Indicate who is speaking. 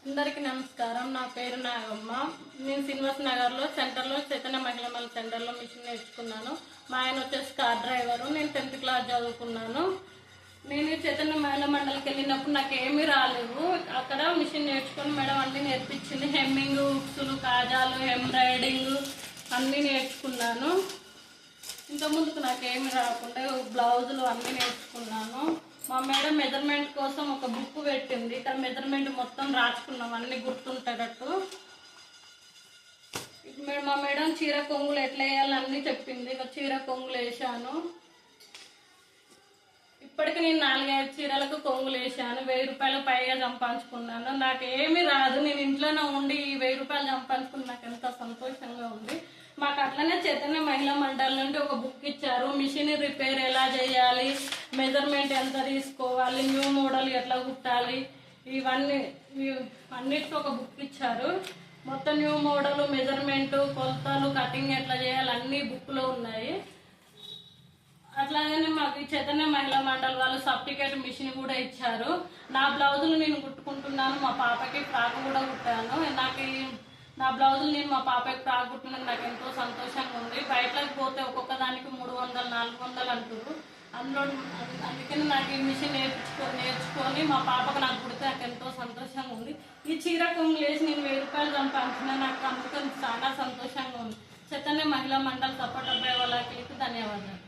Speaker 1: అందరికీ నమస్కారం. నా పేరు నాగమ్మ. నేను శ్రీనివాస్ నగర్లో సెంటర్లో చైతన్య మహిళా మండలి సెంటర్లో మిషన్ నేర్చుకున్నాను. మా ఆయన వచ్చేసి కార్ డ్రైవరు. నేను 10th క్లాస్ చదువుకున్నాను. నేను చైతన్య మహిళా మండలికి వెళ్ళినప్పుడు నాకు ఏమీ రాలేవు. అక్కడ మిషన్ నేర్చుకొని మేడం అన్నీ నేర్పించింది. హెమ్మింగ్, ఉక్సులు, కాజాలు, ఎంబ్రాయిడింగ్ అన్నీ నేర్చుకున్నాను. ఇంతకుముందుకు నాకేమి రాకుండా బ్లౌజులు అన్నీ నేర్చుకున్నాను. మా మేడం మెజర్మెంట్ కోసం ఒక బుక్ పెట్టింది. ఇక్కడ మెజర్మెంట్ మొత్తం రాసుకున్నాం అన్నీ గుర్తుంటేటట్టు. మా మేడం చీర కొంగులు ఎట్లా వేయాలని చెప్పింది. చీర కొంగులు వేసాను. ఇప్పటికి నేను 4-5 చీరలకు కొంగులు వేసాను. 1000 రూపాయలు పైగా సంపాదించుకున్నాను. నాకు ఏమీ రాదు. నేను ఇంట్లోనే ఉండి 1000 రూపాయలు సంపాదించుకుని నాకు ఎంత సంతోషంగా ఉంది. మాకు అట్లనే చైతన్య మహిళా మండలి నుండి ఒక బుక్ ఇచ్చారు. మిషన్ రిపేర్ ఎలా చేయాలి, మెజర్మెంట్ ఎంత తీసుకోవాలి, న్యూ మోడల్ ఎట్లా కుట్టాలి, ఇవన్నీ అన్నిటికీ ఒక బుక్ ఇచ్చారు. మొత్తం న్యూ మోడల్, మెజర్మెంట్, కొలతలు, కటింగ్ ఎట్లా చేయాలి అన్నీ బుక్లో ఉన్నాయి. అట్లాగనే మాకు చైతన్య మహిళా మండలి వాళ్ళు సర్టిఫికేట్ మిషన్ కూడా ఇచ్చారు. నా బ్లౌజులు నేను కుట్టుకుంటున్నాను. మా పాపకి ఫ్రాక్ కూడా కుట్టాను. నా బ్లౌజులు నేను మా పాపకి ఫ్రాక్ కుట్టినందుకు నాకు ఎంతో సంతోషంగా ఉంది. బయటకు పోతే ఒక్కొక్క దానికి 300-400 అంటారు. అందుకని నాకు ఈ మిషన్ నేర్చుకొని మా పాపకు నాకు కుడితే నాకు ఎంతో సంతోషంగా ఉంది. ఈ చీర కొంగులు వేసి నేను 1000 రూపాయలు సంపాదించిన నాకు అందుకని చాలా సంతోషంగా ఉంది. చైతన్య మహిళా మండలి సపోర్ట్ అబ్బాయి వాళ్ళకి ధన్యవాదాలు.